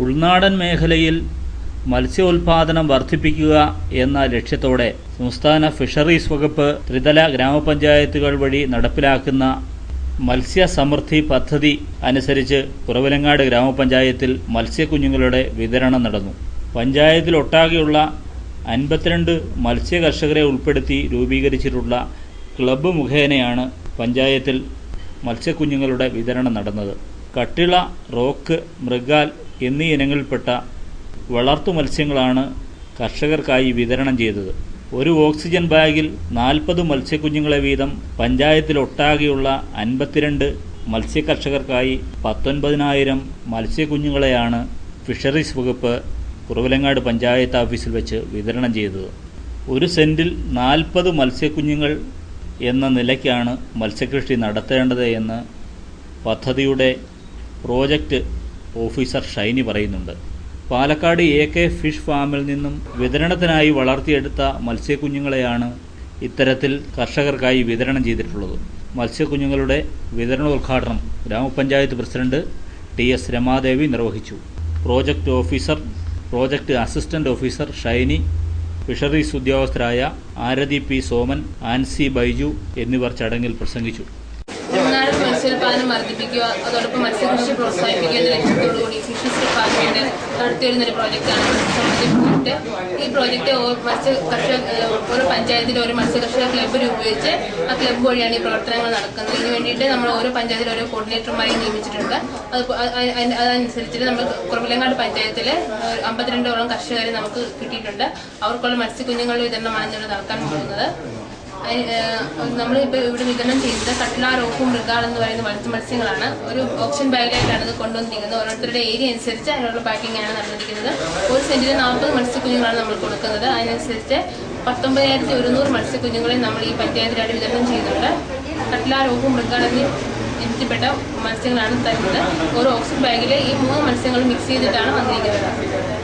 ഉൾനാടൻ മേഖലയിൽ മത്സ്യോൽപാദനം വർദ്ധിപ്പിക്കുക എന്ന ലക്ഷ്യത്തോടെ സംസ്ഥാന ഫിഷറീസ് വകുപ്പ് ത്രിതല ഗ്രാമപഞ്ചായത്തുകൾ വഴി നടപ്പിലാക്കുന്ന മത്സ്യസമൃദ്ധി പദ്ധതി അനുസരിച്ച് കുറവിലങ്ങാട് ഗ്രാമപഞ്ചായത്തിൽ മത്സ്യക്കുഞ്ഞുങ്ങളുടെ വിതരണം നടന്നു. പഞ്ചായത്തിലൊട്ടാകെയുള്ള 52 മത്സ്യകർഷകരെ ഉൾപ്പെടുത്തി രൂപീകരിച്ചിട്ടുള്ള ക്ലബ്ബ് മുഖേനയാണ് പഞ്ചായത്തിൽ മത്സ്യക്കുഞ്ഞുങ്ങളുടെ വിതരണം നടന്നത്. കട്ടിള, റോക്ക്, മൃഗാൽ എന്നീ ഇനങ്ങളിൽപ്പെട്ട വളർത്തു മത്സ്യങ്ങളാണ് കർഷകർക്കായി വിതരണം ചെയ്തത്. ഒരു ഓക്സിജൻ ബാഗിൽ 40 മത്സ്യക്കുഞ്ഞുങ്ങളെ വീതം പഞ്ചായത്തിലൊട്ടാകെയുള്ള 52 മത്സ്യകർഷകർക്കായി 19,000 മത്സ്യക്കുഞ്ഞുങ്ങളെയാണ് ഫിഷറീസ് വകുപ്പ് കുറവിലങ്ങാട് പഞ്ചായത്ത് ഓഫീസിൽ വെച്ച് വിതരണം ചെയ്തത്. ഒരു സെൻറ്റിൽ 40 മത്സ്യക്കുഞ്ഞുങ്ങൾ എന്ന നിലയ്ക്കാണ് മത്സ്യകൃഷി നടത്തേണ്ടത് എന്ന് പദ്ധതിയുടെ പ്രോജക്റ്റ് ഓഫീസർ ഷൈനി പറയുന്നുണ്ട്. പാലക്കാട് AK ഫിഷ് ഫാമിൽ നിന്നും വിതരണത്തിനായി വളർത്തിയെടുത്ത മത്സ്യക്കുഞ്ഞുങ്ങളെയാണ് ഇത്തരത്തിൽ കർഷകർക്കായി വിതരണം ചെയ്തിട്ടുള്ളത്. മത്സ്യക്കുഞ്ഞുങ്ങളുടെ വിതരണോദ്ഘാടനം ഗ്രാമപഞ്ചായത്ത് പ്രസിഡന്റ് TS രമാദേവി നിർവഹിച്ചു. Project officer, project assistant officer Shiny, fisheries ഉദ്യോഗസ്ഥരായ ആരതി P. സോമൻ, ആൻസി ബൈജു എന്നിവർ ചടങ്ങിൽ പ്രസംഗിച്ചു. ഉൾനാടൻ മത്സ്യോൽപാദനം വർദ്ധിപ്പിക്കുക, അതോടൊപ്പം മത്സ്യകൃഷി പ്രോത്സാഹിപ്പിക്കുക എന്ന ലക്ഷ്യത്തോടുകൂടി ഫിഷറീസ് ഡിപ്പാർട്ട്മെന്റ് നടത്തിവരുന്നൊരു പ്രോജക്റ്റാണ് പ്രോജക്റ്റ്. ഈ പ്രോജക്റ്റ് ഓരോ പഞ്ചായത്തിലും ഓരോ മത്സ്യകർഷക ക്ലബ്ബ് രൂപീകരിച്ച് ആ ക്ലബ്ബ് വഴിയാണ് ഈ പ്രവർത്തനങ്ങൾ നടക്കുന്നത്. ഇതിനു വേണ്ടിയിട്ട് നമ്മൾ ഓരോ പഞ്ചായത്തിലും ഓരോ കോർഡിനേറ്റർമാരെ നിയമിച്ചിട്ടുണ്ട്. അതനുസരിച്ചിട്ട് നമ്മൾ കുറവിലങ്ങാട് പഞ്ചായത്തിൽ 52ഓളം കർഷകരെ നമുക്ക് കിട്ടിയിട്ടുണ്ട്. അവർക്കുള്ള മത്സ്യക്കുഞ്ഞുങ്ങളുടെ വിതരണമാണ് ഞങ്ങൾ നടക്കാൻ പോകുന്നത്. നമ്മളിപ്പോൾ ഇവിടെ വിതരണം ചെയ്യുന്നത് കട്ട്ല, റോക്ക്, മൃഗാൾ എന്ന് പറയുന്ന മത്സ്യങ്ങളാണ്. ഒരു ഓപ്ഷൻ ബാഗിലായിട്ടാണ് ഇത് കൊണ്ടുവന്നിരിക്കുന്നത്. ഓരോരുത്തരുടെ ഏരിയ അനുസരിച്ച് അതിനുള്ള പാക്കിംഗ് ആണ് നടന്നിരിക്കുന്നത്. ഒരു സെന്റിന് 40 മത്സ്യക്കുഞ്ഞുങ്ങളാണ് നമ്മൾ കൊടുക്കുന്നത്. അതിനനുസരിച്ച് 19,100 മത്സ്യക്കുഞ്ഞുങ്ങളെ നമ്മൾ ഈ പഞ്ചായത്തിലായിട്ട് വിതരണം ചെയ്യുന്നുണ്ട്. കട്ട്ല, റോക്ക്, മൃഗാൾ എന്നീ ഇനത്തിൽപ്പെട്ട മത്സ്യങ്ങളാണ് തരുന്നത്. ഓരോ ഓക്സിജൻ ബാഗിൽ ഈ 3 മത്സ്യങ്ങൾ മിക്സ് ചെയ്തിട്ടാണ് വന്നിരിക്കുന്നത്.